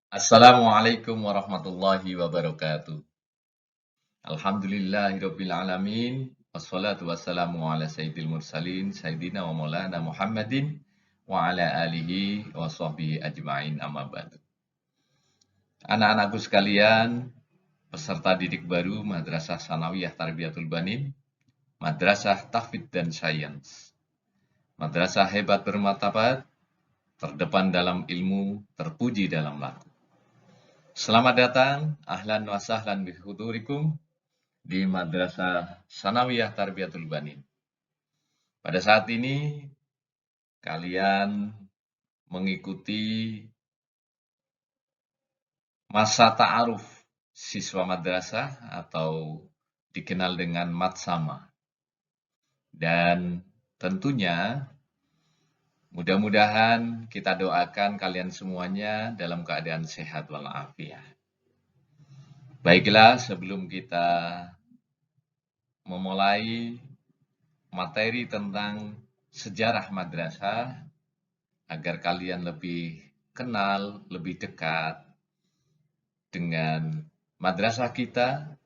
Assalamualaikum warahmatullahi wabarakatuh. Alhamdulillahirabbil alamin. Wassalatu wassalamu ala sayyidil mursalin sayyidina wa maulana Muhammadin wa ala alihi wa sahbihi ajmain amma ba'du. Anak-anakku sekalian, peserta didik baru Madrasah Sanawiyah Tarbiyatul Banin, Madrasah Tahfidz dan Sains. Madrasah hebat bermartabat, terdepan dalam ilmu, terpuji dalam laku. Selamat datang, ahlan wa sahlan bihudurikum di Madrasah Sanawiyah Tarbiyatul Banin. Pada saat ini, kalian mengikuti masa ta'aruf siswa madrasah atau dikenal dengan matsama. Dan tentunya mudah-mudahan kita doakan kalian semuanya dalam keadaan sehat walafiat. Baiklah, sebelum kita memulai materi tentang sejarah madrasah, agar kalian lebih kenal, lebih dekat dengan madrasah kita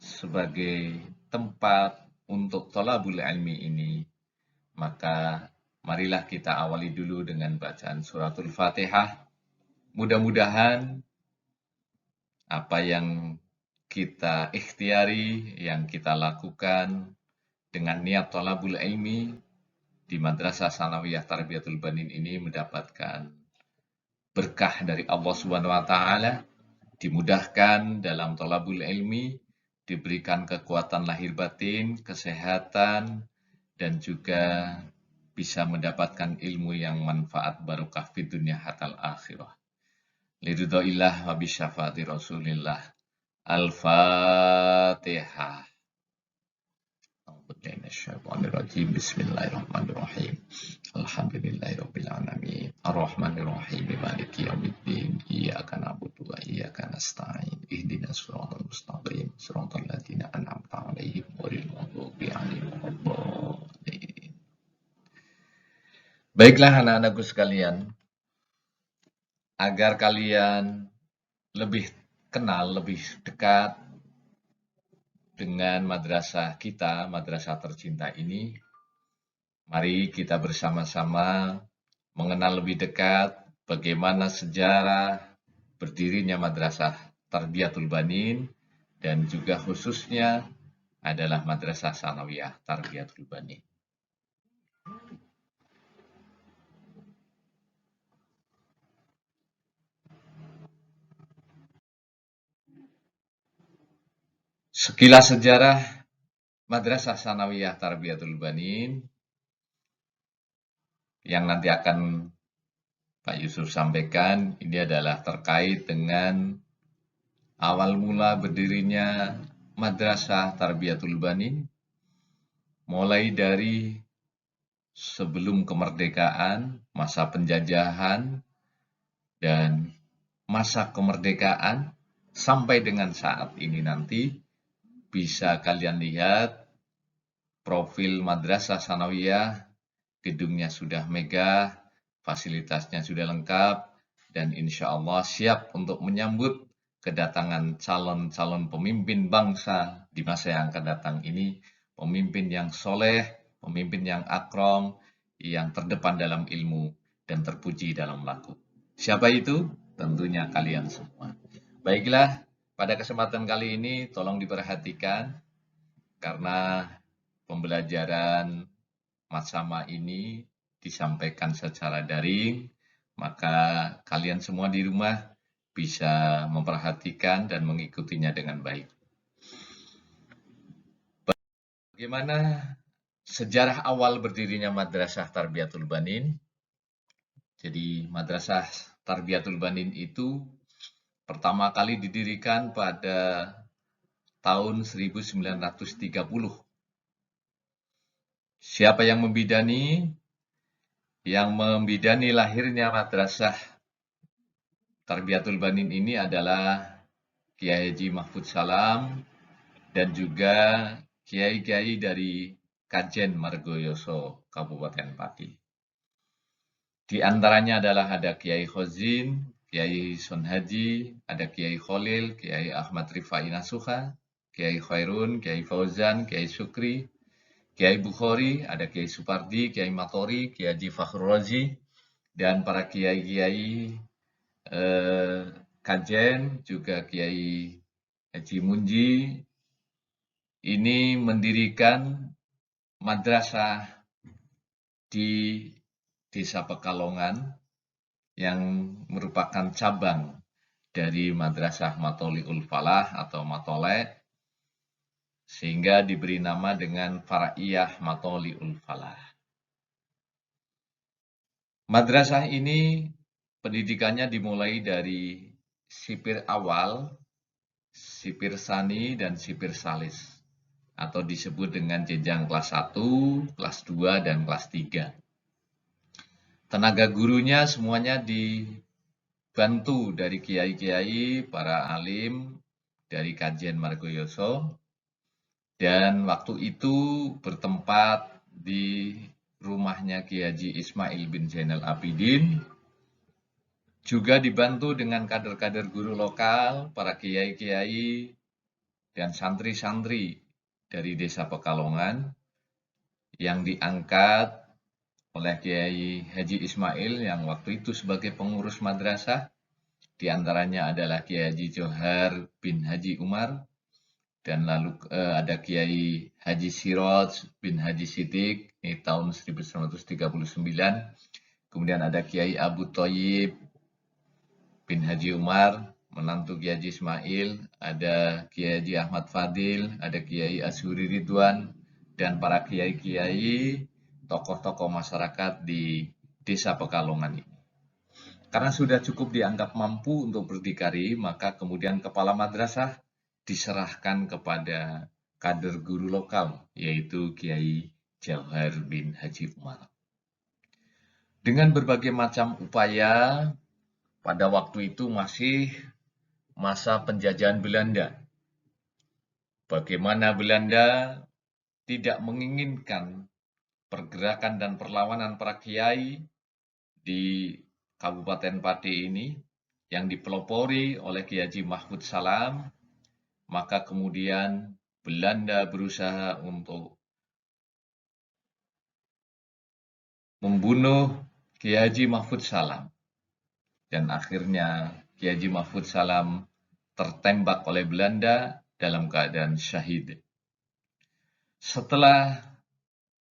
sebagai tempat untuk thalabul ilmi ini, maka marilah kita awali dulu dengan bacaan suratul Fatihah. Mudah-mudahan apa yang kita ikhtiari, yang kita lakukan dengan niat thalabul ilmi di Madrasah Sanawiyah Tarbiyatul Banin ini mendapatkan berkah dari Allah Subhanahu wa taala, dimudahkan dalam thalabul ilmi, diberikan kekuatan lahir batin, kesehatan, dan juga bisa mendapatkan ilmu yang manfaat barokah fid dunya hatal akhirah. Liridhoillah wa bisyafaati Rasulillah. Al-Fatihah. Bismillahirrahmanirrahim. Alhamdulillahirabbil alamin. Arrahmanirrahim. Maliki yaumiddin. Iyyaka na'budu wa iyyaka nasta'in. Ihdinas siratal mustaqim. Siratal ladzina an'amta 'alaihim ghairil maghdubi 'alaihim waladdallin. Baiklah anak-anakku sekalian, agar kalian lebih kenal, lebih dekat dengan madrasah kita, madrasah tercinta ini, mari kita bersama-sama mengenal lebih dekat bagaimana sejarah berdirinya Madrasah Tarbiyatul Banin dan juga khususnya adalah Madrasah Sanawiyah Tarbiyatul Banin. Sekilas sejarah Madrasah Sanawiyah Tarbiyatul Banin yang nanti akan Pak Yusuf sampaikan, ini adalah terkait dengan awal mula berdirinya Madrasah Tarbiyatul Banin, mulai dari sebelum kemerdekaan, masa penjajahan, dan masa kemerdekaan, sampai dengan saat ini nanti, bisa kalian lihat profil Madrasah Sanawiyah, gedungnya sudah megah, fasilitasnya sudah lengkap, dan insya Allah siap untuk menyambut kedatangan calon-calon pemimpin bangsa di masa yang akan datang ini, pemimpin yang soleh, pemimpin yang akram, yang terdepan dalam ilmu, dan terpuji dalam laku. Siapa itu? Tentunya kalian semua. Baiklah, pada kesempatan kali ini tolong diperhatikan, karena pembelajaran matsama ini disampaikan secara daring, maka kalian semua di rumah bisa memperhatikan dan mengikutinya dengan baik. Bagaimana sejarah awal berdirinya Madrasah Tarbiyatul Banin? Jadi Madrasah Tarbiyatul Banin itu pertama kali didirikan pada tahun 1930. Siapa yang membidani? Yang membidani lahirnya Madrasah Tarbiyatul Banin ini adalah Kiai Haji Mahfud Salam dan juga kiai-kiai dari Kajen Margoyoso, Kabupaten Pati. Di antaranya adalah ada Kiai Khozin, Kiai Sun Haji, ada Kiai Khalil, Kiai Ahmad Rifai Nasuha, Kiai Khairun, Kiai Fauzan, Kiai Syukri, Kiai Bukhari, ada Kiai Supardi, Kiai Matori, Kiai Haji Fakhrul Razi, dan para kiai-kiai Kajen, juga Kiai Haji Munji, ini mendirikan madrasah di Desa Pekalongan yang merupakan cabang dari Madrasah Matoli'ul Falah atau Matolek, sehingga diberi nama dengan Faraiyah Matoli'ul Falah. Madrasah ini pendidikannya dimulai dari sipir awal, sipir sani, dan sipir salis, atau disebut dengan jenjang kelas 1, kelas 2, dan kelas 3. Tenaga gurunya semuanya dibantu dari kiai-kiai, para alim, dari Kajen Margoyoso, dan waktu itu bertempat di rumahnya Kiai Haji Ismail bin Zainal Abidin, juga dibantu dengan kader-kader guru lokal, para kiai-kiai, dan santri-santri dari Desa Pekalongan yang diangkat oleh Kiai Haji Ismail yang waktu itu sebagai pengurus madrasah. Di antaranya adalah Kiai Haji Johar bin Haji Umar, dan lalu ada Kiai Haji Siroj bin Haji Siddiq, ini tahun 1939. Kemudian ada Kiai Abu Thayyib bin Haji Umar, menantu Kiai Haji Ismail, ada Kiai Haji Ahmad Fadil, ada Kiai Azhuri Ridwan, dan para kiai-kiai, tokoh-tokoh masyarakat di Desa Pekalongan ini. Karena sudah cukup dianggap mampu untuk berdikari, maka kemudian kepala madrasah diserahkan kepada kader guru lokal, yaitu Kiai Johar bin Haji Umar. Dengan berbagai macam upaya, pada waktu itu masih masa penjajahan Belanda. Bagaimana Belanda tidak menginginkan pergerakan dan perlawanan para kiai di Kabupaten Pati ini yang dipelopori oleh Kiai Haji Mahfud Salam, maka kemudian Belanda berusaha untuk membunuh Kiai Haji Mahfud Salam. Dan akhirnya Kiai Haji Mahfud Salam tertembak oleh Belanda dalam keadaan syahid. Setelah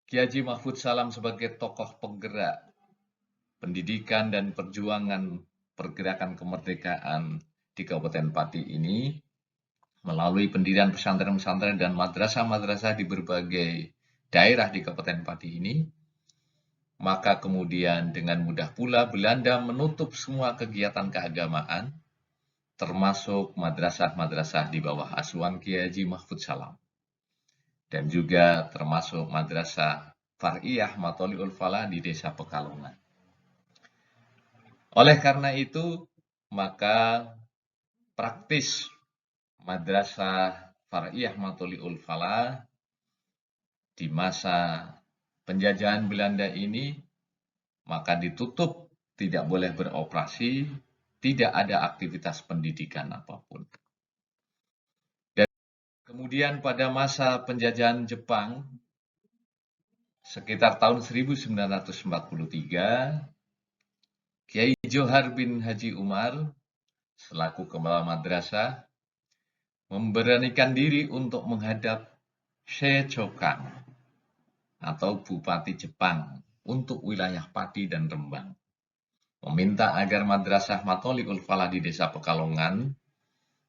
Kiai Haji Mahfud Salam sebagai tokoh penggerak pendidikan dan perjuangan pergerakan kemerdekaan di Kabupaten Pati ini, melalui pendirian pesantren-pesantren dan madrasah-madrasah di berbagai daerah di Kabupaten Pati ini, maka kemudian dengan mudah pula Belanda menutup semua kegiatan keagamaan, termasuk madrasah-madrasah di bawah asuhan Kiai Haji Mahfud Salam, dan juga termasuk madrasah Faraiyah Matoli'ul Falah di Desa Pekalongan. Oleh karena itu, maka praktis madrasah Faraiyah Matoli'ul Falah di masa penjajahan Belanda ini maka ditutup, tidak boleh beroperasi, tidak ada aktivitas pendidikan apapun. Dan kemudian pada masa penjajahan Jepang sekitar tahun 1943, Kiai Johar bin Haji Umar selaku kepala madrasah memberanikan diri untuk menghadap Shechokan atau Bupati Jepang untuk wilayah Pati dan Rembang, meminta agar madrasah Matoli'ul Falah di Desa Pekalongan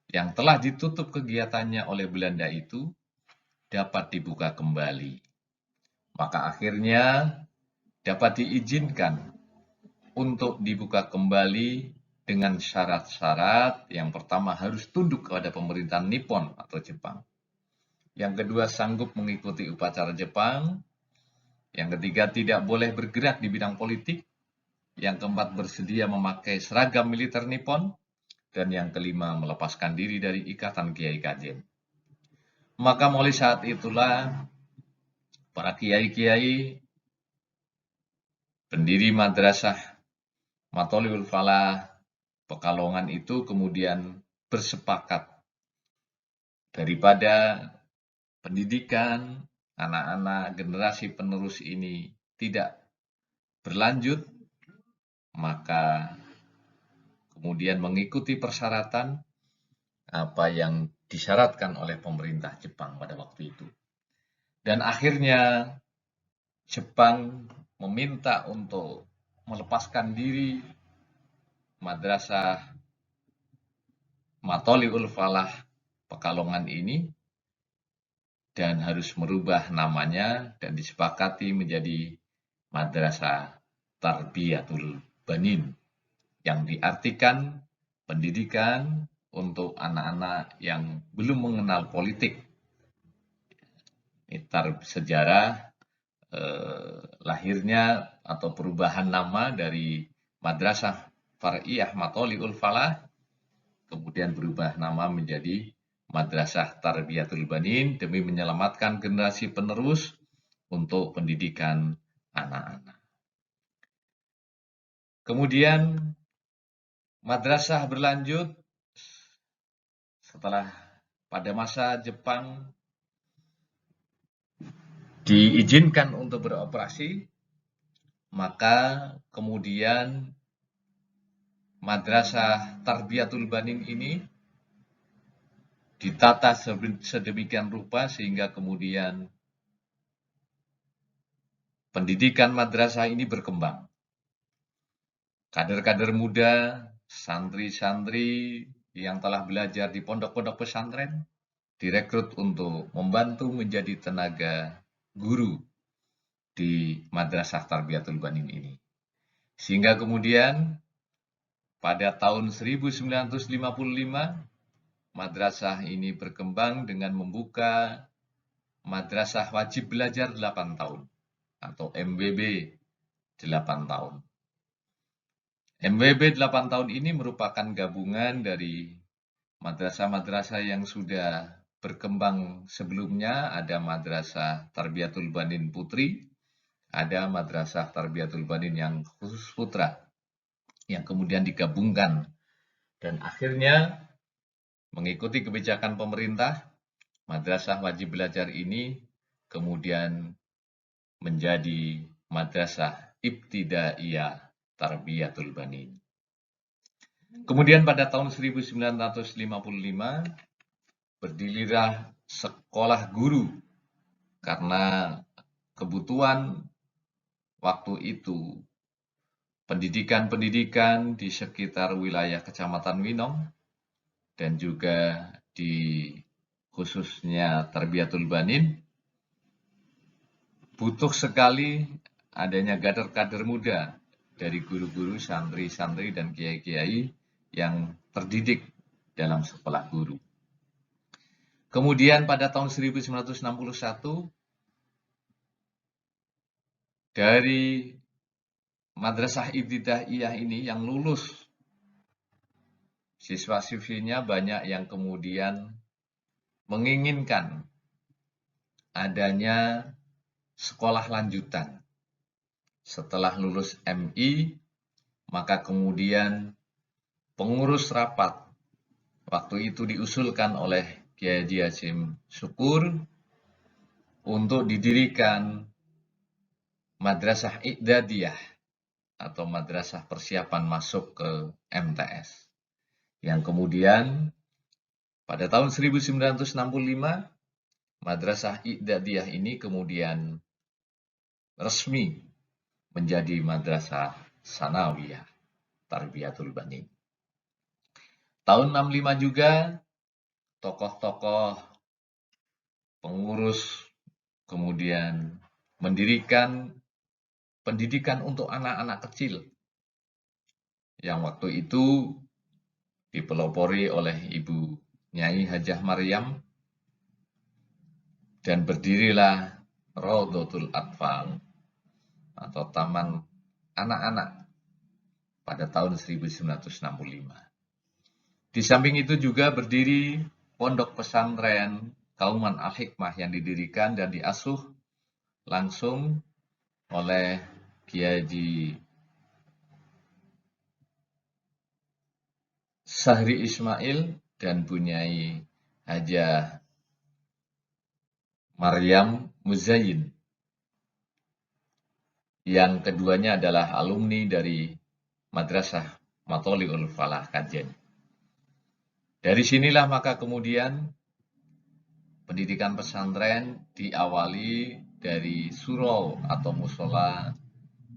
yang telah ditutup kegiatannya oleh Belanda itu dapat dibuka kembali. Maka akhirnya dapat diizinkan untuk dibuka kembali dengan syarat-syarat. Yang pertama, harus tunduk kepada pemerintahan Nippon atau Jepang. Yang kedua, sanggup mengikuti upacara Jepang. Yang ketiga, tidak boleh bergerak di bidang politik. Yang keempat, bersedia memakai seragam militer Nippon. Dan yang kelima, melepaskan diri dari ikatan Kiai Kajen. Maka mulai saat itulah para kiai-kiai pendiri madrasah Matoli'ul Falah Pekalongan itu kemudian bersepakat daripada pendidikan anak-anak generasi penerus ini tidak berlanjut, maka kemudian mengikuti persyaratan apa yang disyaratkan oleh pemerintah Jepang pada waktu itu. Dan akhirnya Jepang meminta untuk melepaskan diri Madrasah Matholiul Falah Pekalongan ini dan harus merubah namanya dan disepakati menjadi Madrasah Tarbiyatul Banin yang diartikan pendidikan untuk anak-anak yang belum mengenal politik. Ini sejarah lahirnya atau perubahan nama dari Madrasah Far'iyah Matholiul Falah kemudian berubah nama menjadi Madrasah Tarbiyatul Banin demi menyelamatkan generasi penerus untuk pendidikan anak-anak. Kemudian madrasah berlanjut setelah pada masa Jepang diizinkan untuk beroperasi, maka kemudian Madrasah Tarbiyatul Banin ini ditata sedemikian rupa sehingga kemudian pendidikan madrasah ini berkembang. Kader-kader muda, santri-santri yang telah belajar di pondok-pondok pesantren direkrut untuk membantu menjadi tenaga guru di Madrasah Tarbiyatul Banin ini. Sehingga kemudian pada tahun 1955 madrasah ini berkembang dengan membuka Madrasah Wajib Belajar 8 tahun atau MWB 8 tahun. MWB 8 tahun ini merupakan gabungan dari madrasah-madrasah yang sudah berkembang sebelumnya. Ada Madrasah Tarbiyatul Banin Putri, ada Madrasah Tarbiyatul Banin yang khusus putra, yang kemudian digabungkan. Dan akhirnya mengikuti kebijakan pemerintah, Madrasah Wajib Belajar ini kemudian menjadi Madrasah Ibtidaiyah Tarbiyatul Banin. Kemudian pada tahun 1955 berdirilah sekolah guru karena kebutuhan waktu itu pendidikan-pendidikan di sekitar wilayah Kecamatan Winong dan juga di khususnya Tarbiyatul Banin butuh sekali adanya kader-kader muda dari guru-guru, santri-santri, dan kiai-kiai yang terdidik dalam sekolah guru. Kemudian pada tahun 1961, dari Madrasah Ibtidaiyah ini yang lulus, siswa-siswinya banyak yang kemudian menginginkan adanya sekolah lanjutan. Setelah lulus MI, maka kemudian pengurus rapat waktu itu diusulkan oleh Kiai Haji Hashim Syukur untuk didirikan Madrasah I'dadiyah atau Madrasah Persiapan Masuk ke MTS. Yang kemudian pada tahun 1965 Madrasah I'dadiyah ini kemudian resmi menjadi Madrasah Sanawiyah Tarbiyatul Banin. Tahun 65 juga tokoh-tokoh pengurus kemudian mendirikan pendidikan untuk anak-anak kecil yang waktu itu dipelopori oleh Ibu Nyai Hajah Maryam dan berdirilah Raudhatul Atfal atau Taman Anak-anak pada tahun 1965. Di samping itu juga berdiri pondok pesantren Kauman Al-Hikmah yang didirikan dan diasuh langsung oleh Kiai Haji Sahri Ismail dan Bunyai Hajah Maryam Muzayyin. Yang keduanya adalah alumni dari Madrasah Matholiul Falah Kajen. Dari sinilah maka kemudian pendidikan pesantren diawali dari surau atau musola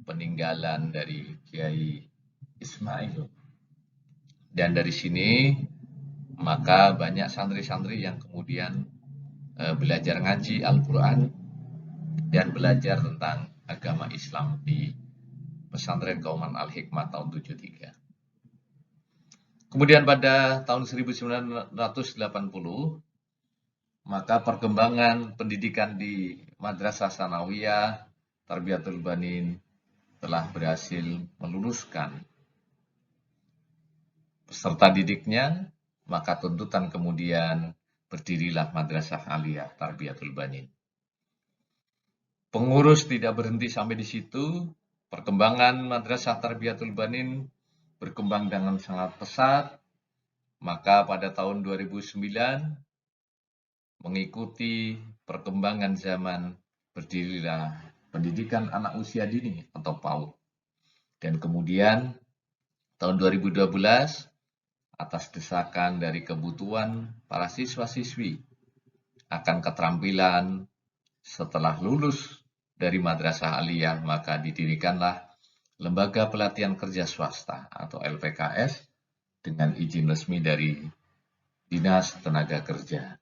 peninggalan dari Kiai Ismail. Dan dari sini maka banyak santri-santri yang kemudian belajar ngaji Al-Quran dan belajar tentang agama Islam di pesantren Kauman Al-Hikmah tahun 73. Kemudian pada tahun 1980, maka perkembangan pendidikan di Madrasah Sanawiyah Tarbiyatul Banin telah berhasil meluluskan peserta didiknya, maka tuntutan kemudian berdirilah Madrasah Aliyah Tarbiyatul Banin. Pengurus tidak berhenti sampai di situ, perkembangan Madrasah Tarbiyatul Banin berkembang dengan sangat pesat, maka pada tahun 2009 mengikuti perkembangan zaman berdirilah pendidikan anak usia dini atau PAUD. Dan kemudian tahun 2012 atas desakan dari kebutuhan para siswa-siswi akan keterampilan setelah lulus dari Madrasah Aliyah, maka didirikanlah Lembaga Pelatihan Kerja Swasta atau LPKS dengan izin resmi dari Dinas Tenaga Kerja.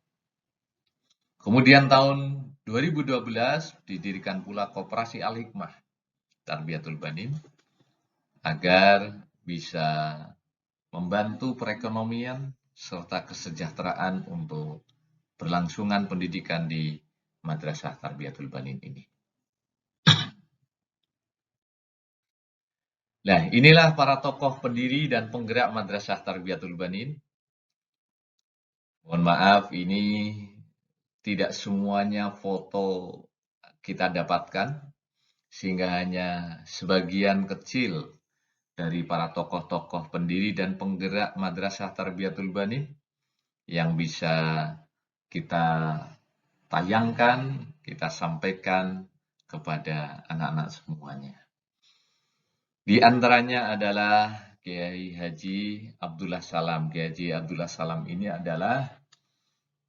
Kemudian tahun 2012 didirikan pula Koperasi Al-Hikmah Tarbiyatul Banin agar bisa membantu perekonomian serta kesejahteraan untuk berlangsungan pendidikan di Madrasah Tarbiyatul Banin ini. Nah, inilah para tokoh pendiri dan penggerak Madrasah Tarbiyatul Banin. Mohon maaf, ini tidak semuanya foto kita dapatkan, sehingga hanya sebagian kecil dari para tokoh-tokoh pendiri dan penggerak Madrasah Tarbiyatul Banin yang bisa kita tayangkan, kita sampaikan kepada anak-anak semuanya. Di antaranya adalah Kiai Haji Abdullah Salam. Kiai Haji Abdullah Salam ini adalah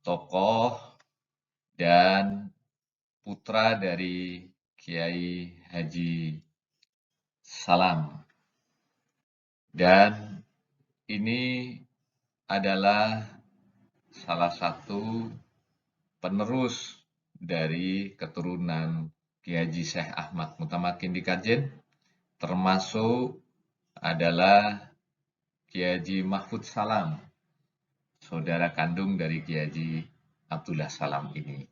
tokoh dan putra dari Kiai Haji Salam. Dan ini adalah salah satu penerus dari keturunan Kiai Haji Syekh Ahmad Mutamakin di Kajen, termasuk adalah Kiai Haji Mahfud Salam, saudara kandung dari Kiai Haji Abdullah Salam ini.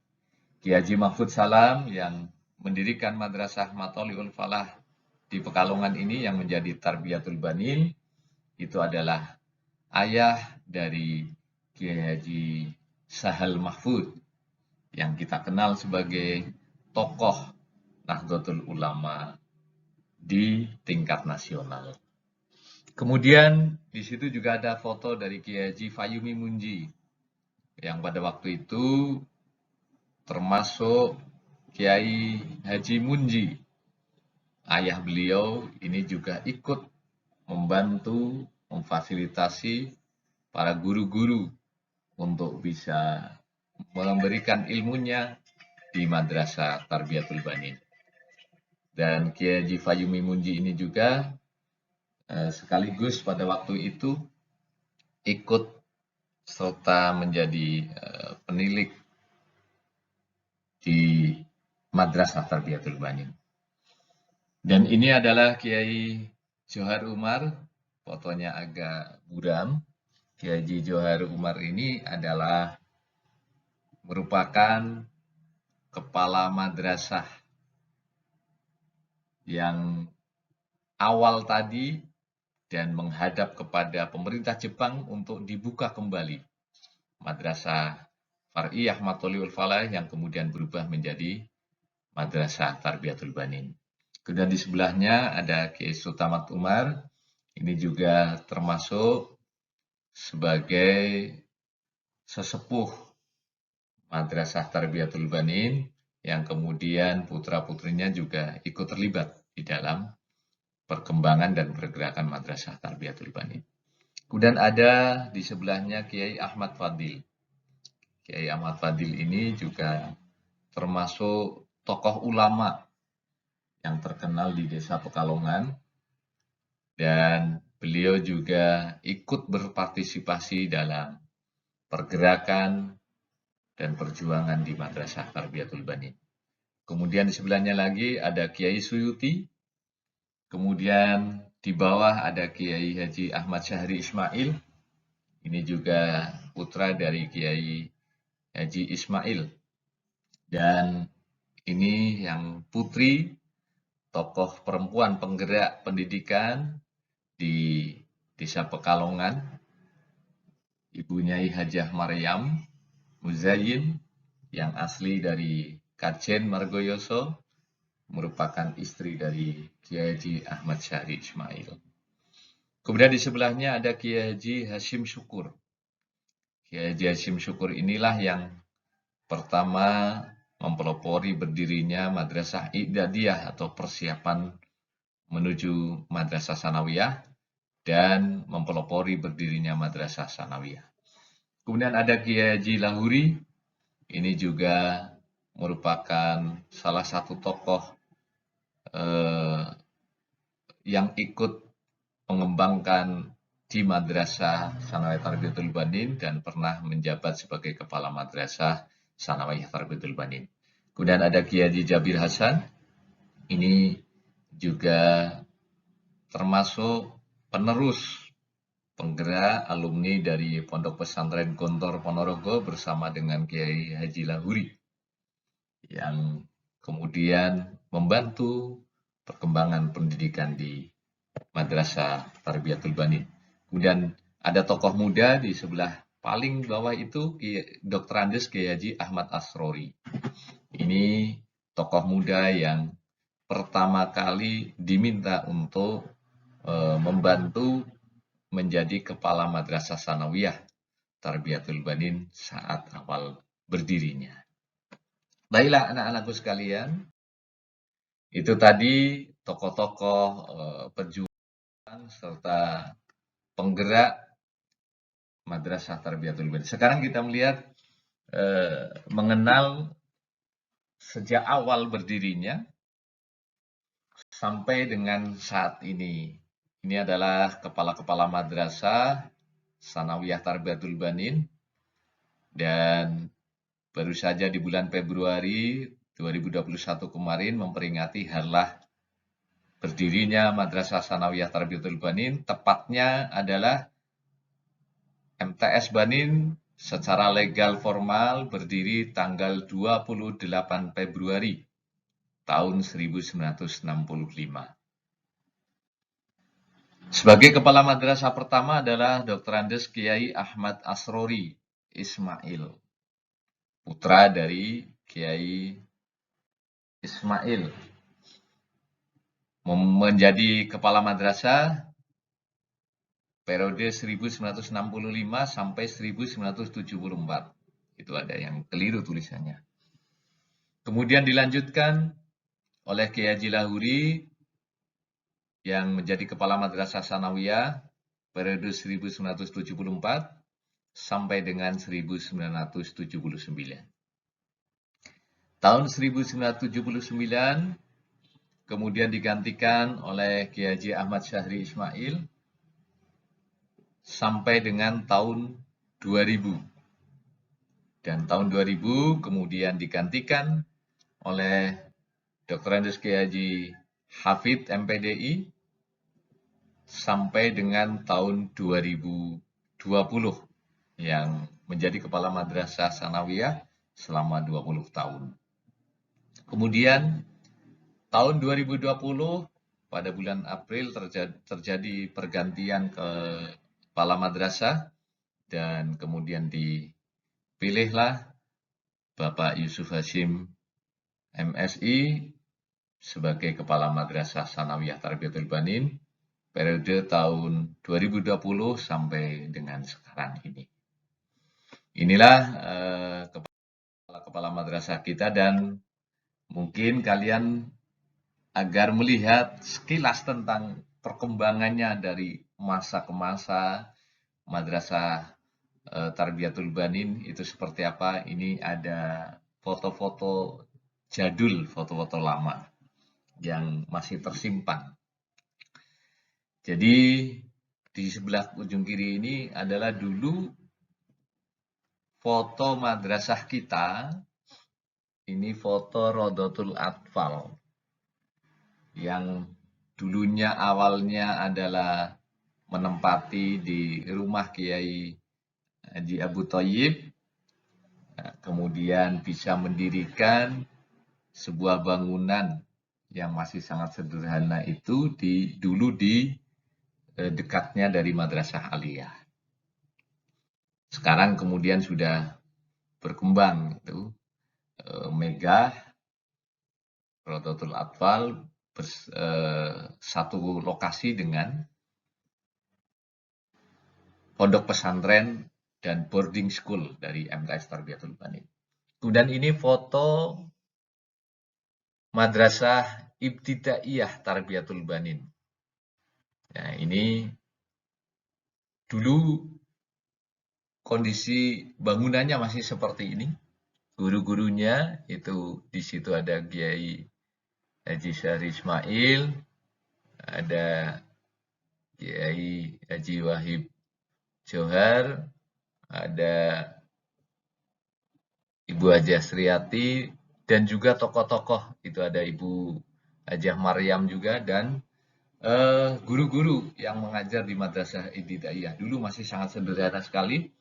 Kiai Haji Mahfud Salam yang mendirikan Madrasah Matholiul Falah di Pekalongan ini yang menjadi Tarbiyatul Banin, itu adalah ayah dari Kiai Haji Sahal Mahfud yang kita kenal sebagai tokoh Nahdlatul Ulama di tingkat nasional. Kemudian di situ juga ada foto dari Kiai Haji Fayumi Munji yang pada waktu itu termasuk Kiai Haji Munji. Ayah beliau ini juga ikut membantu, memfasilitasi para guru-guru untuk bisa memberikan ilmunya di Madrasah Tarbiyatul Banin. Dan Kiai Haji Fayumi Munji ini juga sekaligus pada waktu itu ikut serta menjadi penilik di Madrasah Tarbiyatul Banin. Dan ini adalah Kiai Johar Umar, fotonya agak buram. Kiai Haji Johar Umar ini adalah merupakan kepala madrasah yang awal tadi dan menghadap kepada pemerintah Jepang untuk dibuka kembali Madrasah Far'iyah Matholiul Falah yang kemudian berubah menjadi Madrasah Tarbiyatul Banin. Kemudian di sebelahnya ada Kiai Sultamat Umar, ini juga termasuk sebagai sesepuh Madrasah Tarbiyatul Banin yang kemudian putra-putrinya juga ikut terlibat di dalam perkembangan dan pergerakan Madrasah Tarbiyatul Banin. Kemudian ada di sebelahnya Kiai Ahmad Fadil. Kiai Ahmad Fadil ini juga termasuk tokoh ulama yang terkenal di Desa Pekalongan, dan beliau juga ikut berpartisipasi dalam pergerakan dan perjuangan di Madrasah Tarbiyatul Banin. Kemudian di sebelahnya lagi ada Kiai Suyuti, kemudian di bawah ada Kiai Haji Ahmad Syahri Ismail, ini juga putra dari Kiai Haji Ismail, dan ini yang putri tokoh perempuan penggerak pendidikan di Desa Pekalongan, Ibu Nyai Hajah Maryam Muzayyin yang asli dari Kajen Margoyoso, merupakan istri dari Kiai Haji Ahmad Syahri Ismail. Kemudian di sebelahnya ada Kiai Haji Hashim Syukur. Kiai Haji Hashim Syukur inilah yang pertama mempelopori berdirinya Madrasah I'dadiyah atau persiapan menuju Madrasah Sanawiyah, dan mempelopori berdirinya Madrasah Sanawiyah. Kemudian ada Kiai Haji Lahuri, ini juga merupakan salah satu tokoh yang ikut mengembangkan di Madrasah Sanawiyah Tarbiyatul Banin dan pernah menjabat sebagai Kepala Madrasah Sanawiyah Tarbiyatul Banin. Kemudian ada Kiai Haji Jabir Hasan, ini juga termasuk penerus penggerak alumni dari Pondok Pesantren Gontor Ponorogo bersama dengan Kiai Haji Lahuri, yang kemudian membantu perkembangan pendidikan di Madrasah Tarbiyatul Banin. Kemudian ada tokoh muda di sebelah paling bawah itu Dr. Andes Kiai Haji Ahmad Asrori. Ini tokoh muda yang pertama kali diminta untuk membantu menjadi Kepala Madrasah Sanawiyah Tarbiyatul Banin saat awal berdirinya. Baiklah anak-anakku sekalian, itu tadi tokoh-tokoh perjuangan serta penggerak Madrasah Tarbiyatul Banin. Sekarang kita melihat mengenal sejak awal berdirinya sampai dengan saat ini. Ini adalah kepala-kepala madrasah Sanawiyah Tarbiyatul Banin, dan baru saja di bulan Februari 2021 kemarin memperingati harlah berdirinya Madrasah Sanawiyah Tarbiyatul Banin. Tepatnya adalah MTS Banin secara legal formal berdiri tanggal 28 Februari tahun 1965. Sebagai kepala madrasah pertama adalah Dr. Andes Kiai Ahmad Asrori Ismail, putra dari Kiai Ismail, menjadi kepala madrasah periode 1965 sampai 1974. Itu ada yang keliru tulisannya. Kemudian dilanjutkan oleh Kiai Haji Lahuri yang menjadi kepala madrasah Sanawiyah periode 1974 sampai dengan 1979. Tahun 1979 kemudian digantikan oleh Kiai Haji Ahmad Syahri Ismail sampai dengan tahun 2000. Dan tahun 2000 kemudian digantikan oleh Dr. Andes Kiai Haji Hafid MPDI sampai dengan tahun 2020 yang menjadi kepala madrasah Sanawiyah selama 20 tahun. Kemudian tahun 2020 pada bulan April terjadi pergantian kepala madrasah, dan kemudian dipilihlah Bapak Yusuf Hashim MSI sebagai kepala madrasah Sanawiyah Tarbiyatul Banin periode tahun 2020 sampai dengan sekarang ini. Inilah kepala madrasah kita, dan mungkin kalian agar melihat sekilas tentang perkembangannya dari masa ke masa madrasah Tarbiyatul Banin itu seperti apa. Ini ada foto-foto jadul, foto-foto lama yang masih tersimpan. Jadi di sebelah ujung kiri ini adalah dulu foto madrasah kita. Ini foto Rodotul Atfal yang dulunya awalnya adalah menempati di rumah Kiai Haji Abu Thayyib, kemudian bisa mendirikan sebuah bangunan yang masih sangat sederhana itu dulu di dekatnya dari Madrasah Aliyah. Sekarang kemudian sudah berkembang itu megah Rodotul Atfal satu lokasi dengan pondok pesantren dan boarding school dari MTS Tarbiyatul Banin. Kemudian ini foto Madrasah Ibtidaiyah Tarbiyatul Banin. Nah, ini dulu kondisi bangunannya masih seperti ini. Guru-gurunya itu di situ ada Kiai Haji Syahri Ismail, ada Kiai Haji Wahib Johar, ada Ibu Hajah Sriati, dan juga tokoh-tokoh. Itu ada Ibu Hajah Maryam juga, dan guru-guru yang mengajar di Madrasah Ibtidaiyah. Dulu masih sangat sederhana sekali.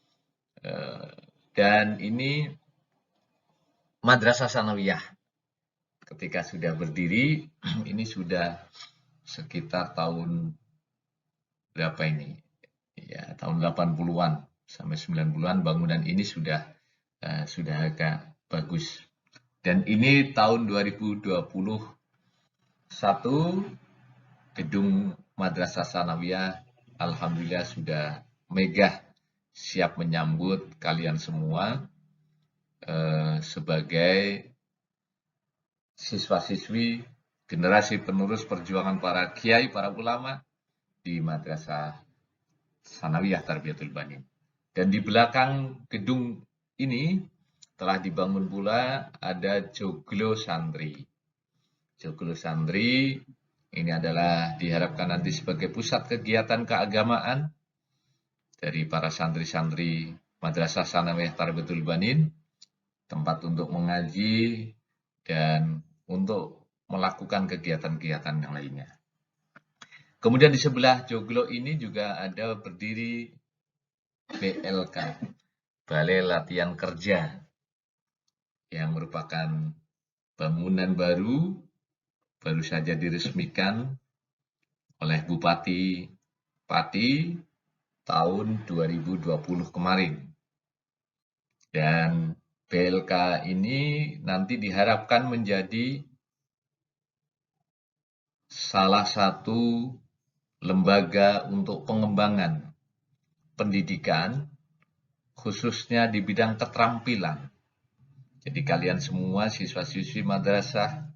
Dan ini Madrasah Sanawiyah. Ketika sudah berdiri, ini sudah sekitar tahun berapa ini? Ya, tahun 80-an sampai 90-an bangunan ini sudah agak bagus. Dan ini tahun 2021 gedung Madrasah Sanawiyah alhamdulillah sudah megah, siap menyambut kalian semua sebagai siswa-siswi generasi penerus perjuangan para kiai, para ulama di Madrasah Sanawiyah Tarbiyatul Banin. Dan di belakang gedung ini telah dibangun pula ada Joglo Santri. Joglo Santri ini adalah diharapkan nanti sebagai pusat kegiatan keagamaan dari para santri-santri Madrasah Sanawiyah Tarbiyatul Banin, tempat untuk mengaji dan untuk melakukan kegiatan-kegiatan yang lainnya. Kemudian di sebelah Joglo ini juga ada berdiri BLK, Balai Latihan Kerja, yang merupakan bangunan baru saja diresmikan oleh Bupati Pati tahun 2020 kemarin. Dan BLK ini nanti diharapkan menjadi salah satu lembaga untuk pengembangan pendidikan, khususnya di bidang keterampilan. Jadi kalian semua siswa-siswi Madrasah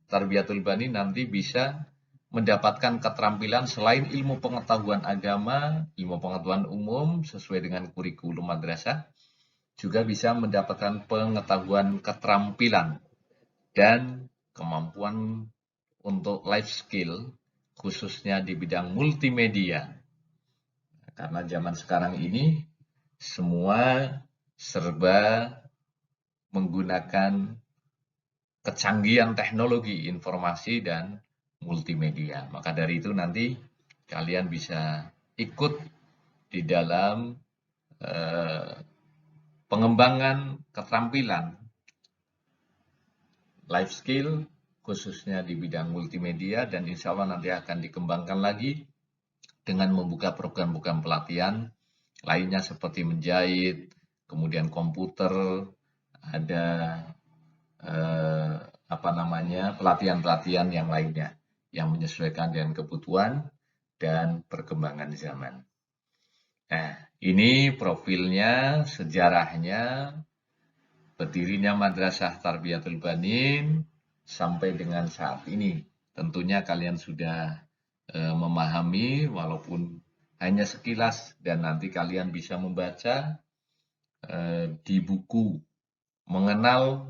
Tarbiyatul Banin nanti bisa mendapatkan keterampilan selain ilmu pengetahuan agama, ilmu pengetahuan umum sesuai dengan kurikulum madrasah, juga bisa mendapatkan pengetahuan keterampilan dan kemampuan untuk life skill, khususnya di bidang multimedia. Karena zaman sekarang ini semua serba menggunakan kecanggihan teknologi informasi dan multimedia. Maka dari itu nanti kalian bisa ikut di dalam pengembangan keterampilan life skill khususnya di bidang multimedia, dan insya Allah nanti akan dikembangkan lagi dengan membuka program-program pelatihan lainnya seperti menjahit, kemudian komputer, ada pelatihan-pelatihan yang lainnya yang menyesuaikan dengan kebutuhan dan perkembangan zaman. Nah, ini profilnya, sejarahnya, berdirinya Madrasah Tarbiyatul Banin sampai dengan saat ini. Tentunya kalian sudah memahami walaupun hanya sekilas, dan nanti kalian bisa membaca di buku Mengenal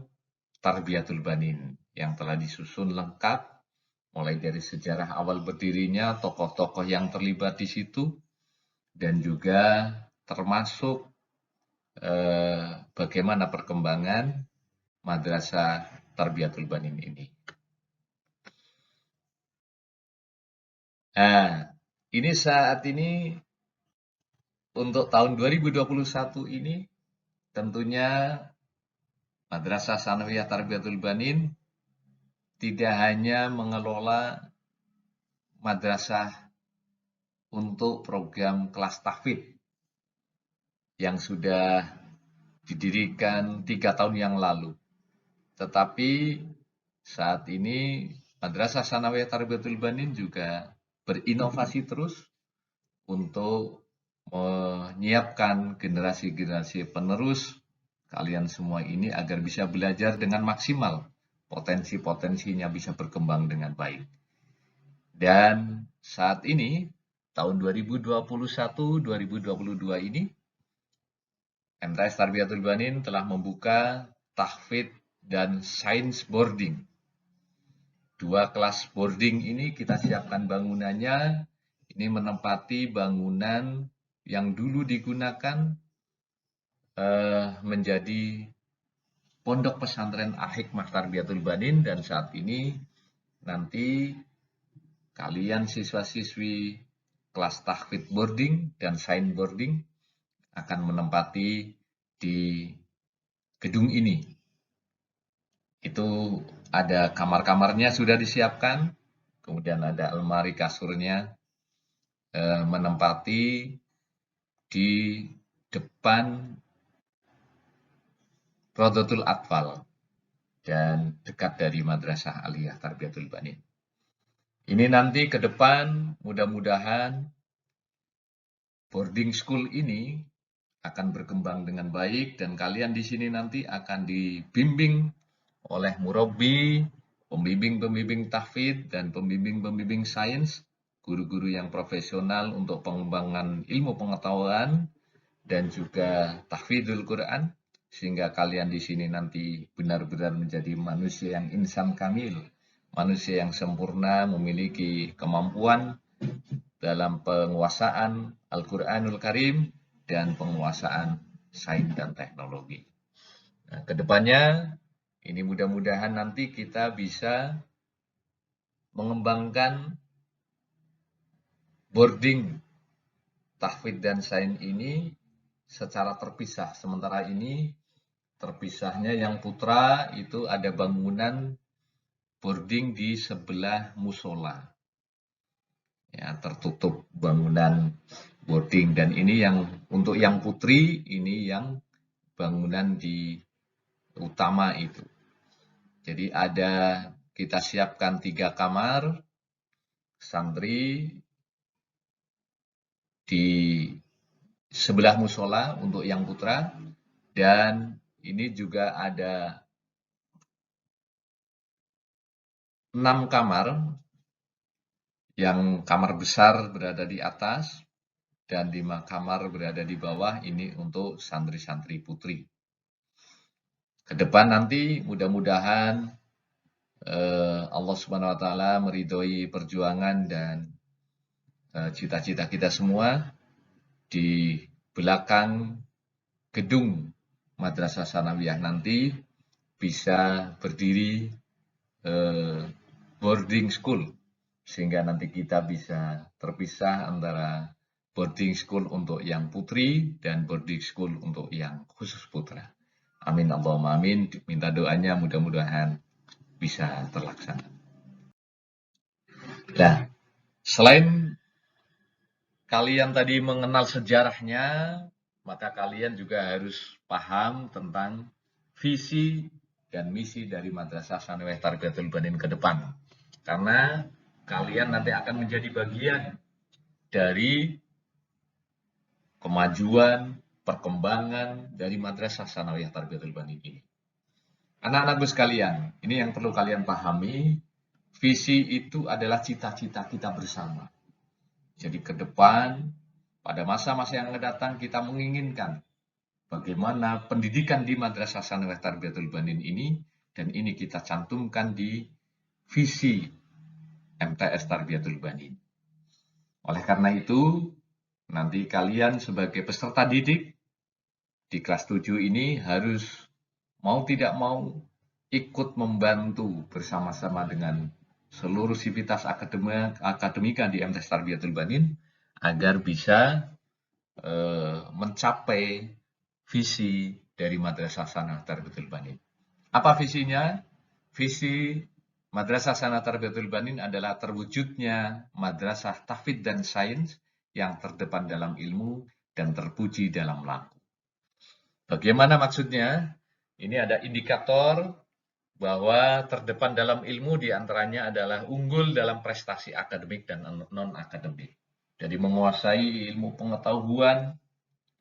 Tarbiyatul Banin yang telah disusun lengkap mulai dari sejarah awal berdirinya, tokoh-tokoh yang terlibat di situ, dan juga termasuk bagaimana perkembangan Madrasah Tarbiyatul Banin ini. Nah, ini saat ini untuk tahun 2021 ini tentunya Madrasah Sanawiyah Tarbiyatul Banin tidak hanya mengelola madrasah untuk program kelas tahfidz yang sudah didirikan 3 tahun yang lalu, tetapi saat ini Madrasah Sanawiyah Tarbiyatul Banin juga berinovasi terus untuk menyiapkan generasi-generasi penerus kalian semua ini agar bisa belajar dengan maksimal, potensi-potensinya bisa berkembang dengan baik. Dan saat ini, tahun 2021-2022 ini, MTS Tarbiyatul Banin telah membuka tahfidz dan sains boarding. 2 kelas boarding ini kita siapkan bangunannya. Ini menempati bangunan yang dulu digunakan menjadi pondok pesantren Al-Hikmah Tarbiyatul Banin, dan saat ini nanti kalian siswa-siswi kelas tahfidz boarding dan sains boarding akan menempati di gedung ini. Itu ada kamar-kamarnya sudah disiapkan, kemudian ada almari kasurnya, menempati di depan Rodotul Atfal dan dekat dari Madrasah Aliyah Tarbiyatul Banin. Ini nanti ke depan mudah-mudahan boarding school ini akan berkembang dengan baik, dan kalian di sini nanti akan dibimbing oleh murabbi, pembimbing-pembimbing tahfidz dan pembimbing-pembimbing sains, guru-guru yang profesional untuk pengembangan ilmu pengetahuan dan juga tahfidzul Quran, sehingga kalian di sini nanti benar-benar menjadi manusia yang insan kamil, manusia yang sempurna, memiliki kemampuan dalam penguasaan Al-Quranul Karim dan penguasaan sains dan teknologi. Nah, kedepannya ini mudah-mudahan nanti kita bisa mengembangkan boarding tahfidz dan sains ini secara terpisah. Sementara ini terpisahnya yang putra itu ada bangunan boarding di sebelah musola. Ya, tertutup bangunan boarding, dan ini yang untuk yang putri ini yang bangunan di utama itu. Jadi kita siapkan 3 kamar santri di sebelah musola untuk yang putra, dan ini juga ada 6 kamar, yang kamar besar berada di atas dan 5 kamar berada di bawah, ini untuk santri-santri putri. Ke depan nanti mudah-mudahan Allah Subhanahu wa taala meridhoi perjuangan dan cita-cita kita semua. Di belakang gedung Madrasah Sanawiyah nanti bisa berdiri boarding school, sehingga nanti kita bisa terpisah antara boarding school untuk yang putri dan boarding school untuk yang khusus putra. Amin Allahumma amin. Minta doanya mudah-mudahan bisa terlaksana. Nah, selain kalian tadi mengenal sejarahnya, maka kalian juga harus paham tentang visi dan misi dari Madrasah Sanawiyah Tarbiyatul Banin ke depan. Karena kalian nanti akan menjadi bagian dari kemajuan, perkembangan dari Madrasah Tsanawiyah Tarbiyatul Banin ini. Anak-anakku sekalian, ini yang perlu kalian pahami, visi itu adalah cita-cita kita bersama. Jadi ke depan, pada masa-masa yang akan datang, kita menginginkan bagaimana pendidikan di Madrasah Tsanawiyah Tarbiyatul Banin ini, dan ini kita cantumkan di visi MTS Tarbiyatul Banin. Oleh karena itu, nanti kalian sebagai peserta didik di kelas 7 ini harus mau tidak mau ikut membantu bersama-sama dengan seluruh sivitas akademika di MTS Tarbiyatul Banin agar bisa mencapai visi dari Madrasah Tsanawiyah Tarbiyatul Banin. Apa visinya? Visi Madrasah Tsanawiyah Tarbiyatul Banin adalah terwujudnya madrasah tahfidz dan sains yang terdepan dalam ilmu dan terpuji dalam laku. Bagaimana maksudnya? Ini ada indikator bahwa terdepan dalam ilmu diantaranya adalah unggul dalam prestasi akademik dan non-akademik. Jadi menguasai ilmu pengetahuan,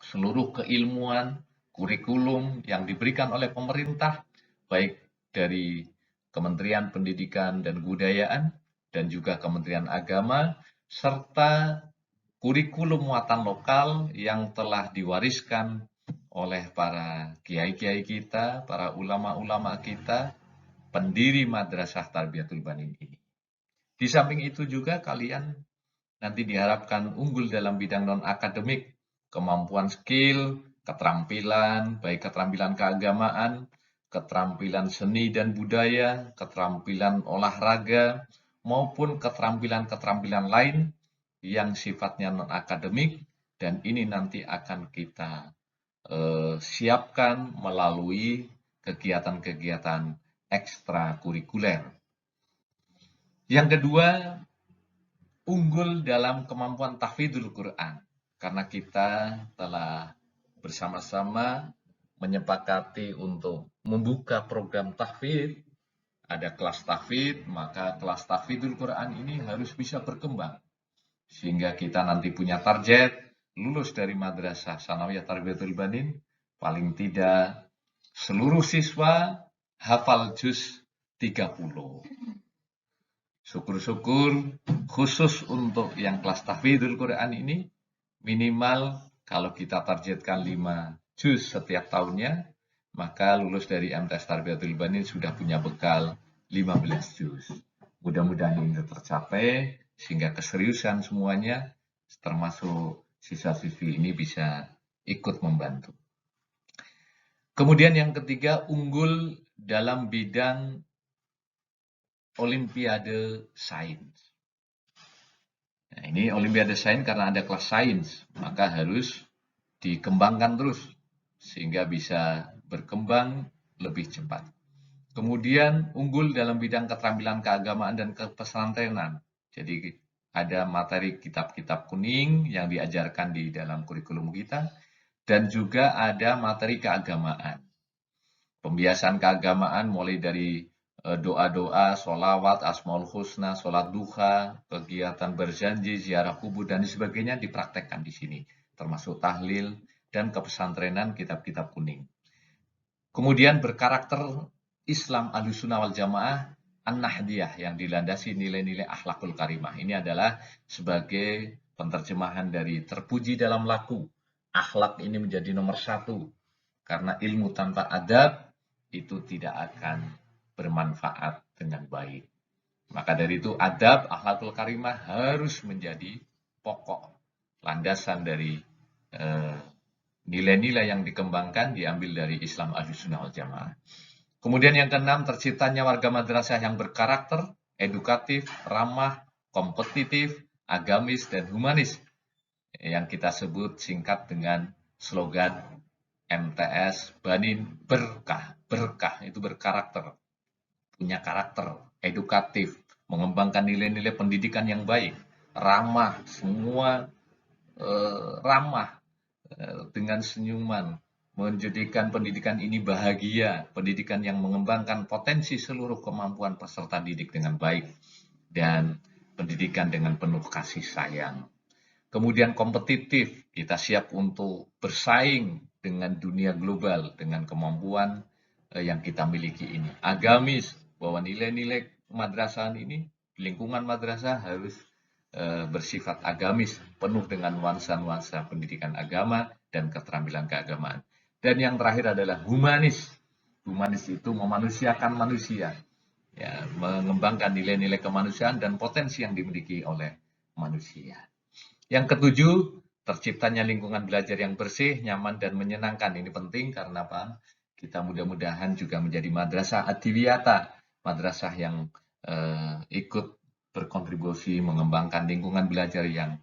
seluruh keilmuan, kurikulum yang diberikan oleh pemerintah, baik dari Kementerian Pendidikan dan Kebudayaan dan juga Kementerian Agama, serta kurikulum muatan lokal yang telah diwariskan oleh para kiai-kiai kita, para ulama-ulama kita, pendiri Madrasah Tarbiyatul Banin ini. Di samping itu juga kalian nanti diharapkan unggul dalam bidang non-akademik, kemampuan skill, keterampilan, baik keterampilan keagamaan, keterampilan seni dan budaya, keterampilan olahraga, maupun keterampilan-keterampilan lain yang sifatnya non-akademik, dan ini nanti akan kita siapkan melalui kegiatan-kegiatan ekstrakurikuler. Yang kedua, unggul dalam kemampuan tahfidzul Quran, karena kita telah bersama-sama menyepakati untuk membuka program tahfidz. Ada kelas tahfidz, maka kelas tahfidzul Quran ini harus bisa berkembang sehingga kita nanti punya target lulus dari Madrasah Tsanawiyah Tarbiyatul Banin paling tidak seluruh siswa hafal juz 30. Syukur-syukur khusus untuk yang kelas tahfidzul Quran ini minimal kalau kita targetkan 5 juz setiap tahunnya, maka lulus dari MTS Tarbiyatul Banin sudah punya bekal 15 juz. Mudah-mudahan ini tercapai sehingga keseriusan semuanya termasuk siswa-siswi ini bisa ikut membantu. Kemudian yang ketiga, unggul dalam bidang Olimpiade Sains. Nah, ini Olimpiade Sains karena ada kelas sains, maka harus dikembangkan terus sehingga bisa berkembang lebih cepat. Kemudian unggul dalam bidang keterampilan keagamaan dan kepesantrenan. Jadi ada materi kitab-kitab kuning yang diajarkan di dalam kurikulum kita, dan juga ada materi keagamaan. Pembiasan keagamaan mulai dari doa-doa, sholawat, asmaul husna, sholat duha, kegiatan berjanji, ziarah kubur, dan sebagainya dipraktekkan di sini, termasuk tahlil dan kepesantrenan kitab-kitab kuning. Kemudian berkarakter Islam Ahlussunnah wal Jamaah An-Nahdiyah yang dilandasi nilai-nilai akhlakul karimah. Ini adalah sebagai penerjemahan dari terpuji dalam laku. Akhlak ini menjadi nomor 1. Karena ilmu tanpa adab itu tidak akan bermanfaat dengan baik. Maka dari itu adab, akhlakul karimah harus menjadi pokok landasan dari nilai-nilai yang dikembangkan diambil dari Islam Ahlussunnah wal Jamaah. Kemudian yang keenam, terciptanya warga madrasah yang berkarakter, edukatif, ramah, kompetitif, agamis, dan humanis. Yang kita sebut singkat dengan slogan MTS Banin Berkah. Berkah itu berkarakter, punya karakter, edukatif, mengembangkan nilai-nilai pendidikan yang baik, ramah, semua ramah, dengan senyuman, menjadikan pendidikan ini bahagia, pendidikan yang mengembangkan potensi seluruh kemampuan peserta didik dengan baik, dan pendidikan dengan penuh kasih sayang. Kemudian kompetitif, kita siap untuk bersaing dengan dunia global dengan kemampuan yang kita miliki ini. Agamis, bahwa nilai-nilai madrasah ini, lingkungan madrasah harus bersifat agamis, penuh dengan nuansa-nuansa pendidikan agama dan keterampilan keagamaan. Dan yang terakhir adalah humanis. Humanis itu memanusiakan manusia, ya, mengembangkan nilai-nilai kemanusiaan dan potensi yang dimiliki oleh manusia. Yang ketujuh, terciptanya lingkungan belajar yang bersih, nyaman, dan menyenangkan. Ini penting karena apa? Kita mudah-mudahan juga menjadi madrasah adwiyata, madrasah yang ikut berkontribusi mengembangkan lingkungan belajar yang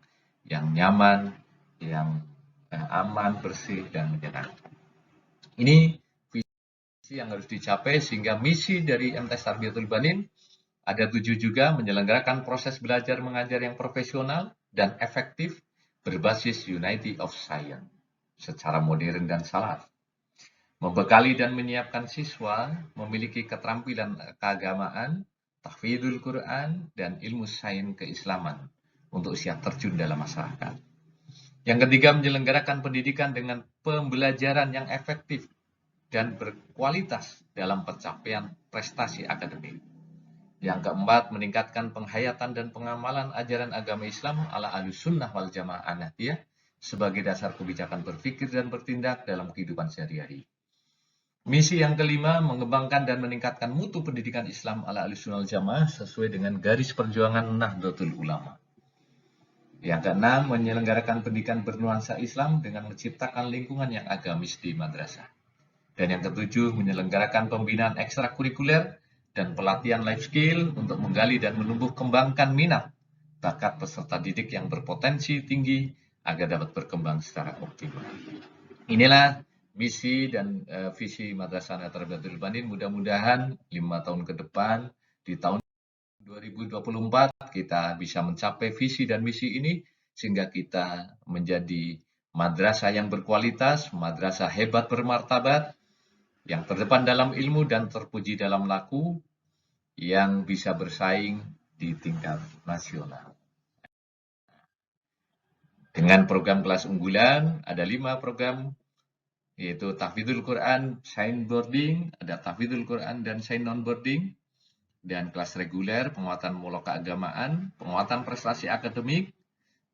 nyaman, yang aman, bersih, dan menyenangkan. Ini visi yang harus dicapai sehingga misi dari MTs Tarbiyatul Banin ada 7 juga, menyelenggarakan proses belajar mengajar yang profesional dan efektif berbasis Unity of Science secara modern dan salaf. Membekali dan menyiapkan siswa memiliki keterampilan keagamaan, tahfidzul Quran, dan ilmu sains keislaman untuk siap terjun dalam masyarakat. Yang ketiga, menyelenggarakan pendidikan dengan pembelajaran yang efektif dan berkualitas dalam pencapaian prestasi akademik. Yang keempat, meningkatkan penghayatan dan pengamalan ajaran agama Islam ala Ahlussunnah wal Jamaah Nahdiyah sebagai dasar kebijakan berpikir dan bertindak dalam kehidupan sehari-hari. Misi yang kelima, mengembangkan dan meningkatkan mutu pendidikan Islam ala Ahlussunnah wal Jamaah sesuai dengan garis perjuangan Nahdlatul Ulama. Yang keenam, menyelenggarakan pendidikan bernuansa Islam dengan menciptakan lingkungan yang agamis di madrasah. Dan yang ketujuh, menyelenggarakan pembinaan ekstrakurikuler dan pelatihan life skill untuk menggali dan menumbuh kembangkan minat bakat peserta didik yang berpotensi tinggi agar dapat berkembang secara optimal. Inilah misi dan visi Madrasah Tarbiyatul Banin. Mudah-mudahan 5 tahun ke depan di tahun 2024 kita bisa mencapai visi dan misi ini sehingga kita menjadi madrasah yang berkualitas, madrasah hebat bermartabat, yang terdepan dalam ilmu dan terpuji dalam laku, yang bisa bersaing di tingkat nasional. Dengan program kelas unggulan, ada 5 program, yaitu tahfidzul Quran, sign boarding, ada tahfidzul Quran dan sign non-boarding, dan kelas reguler, penguatan mula keagamaan, penguatan prestasi akademik,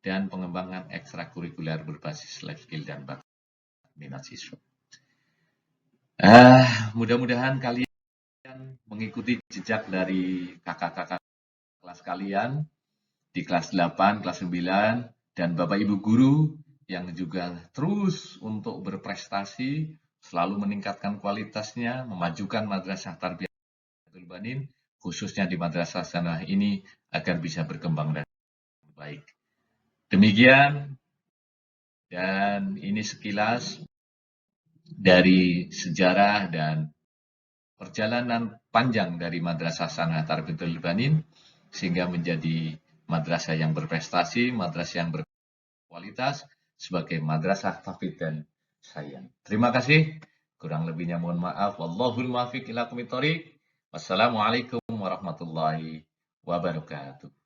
dan pengembangan ekstrakurikuler berbasis life skill dan bakat minat siswa. Mudah-mudahan kalian mengikuti jejak dari kakak-kakak kelas kalian di kelas 8, kelas 9, dan Bapak Ibu guru yang juga terus untuk berprestasi, selalu meningkatkan kualitasnya, memajukan Madrasah Tarbiyatul Banin, khususnya di Madrasah Sanah ini, agar bisa berkembang dengan baik. Demikian, dan ini sekilas dari sejarah dan perjalanan panjang dari Madrasah Sanah Tarbiyatul Banin sehingga menjadi madrasah yang berprestasi, madrasah yang berkualitas sebagai madrasah tahfidz dan sains. Terima kasih. Kurang lebihnya mohon maaf. Wallahul muwaffiq ila aqwamit thoriq. Wassalamualaikum warahmatullahi wabarakatuh.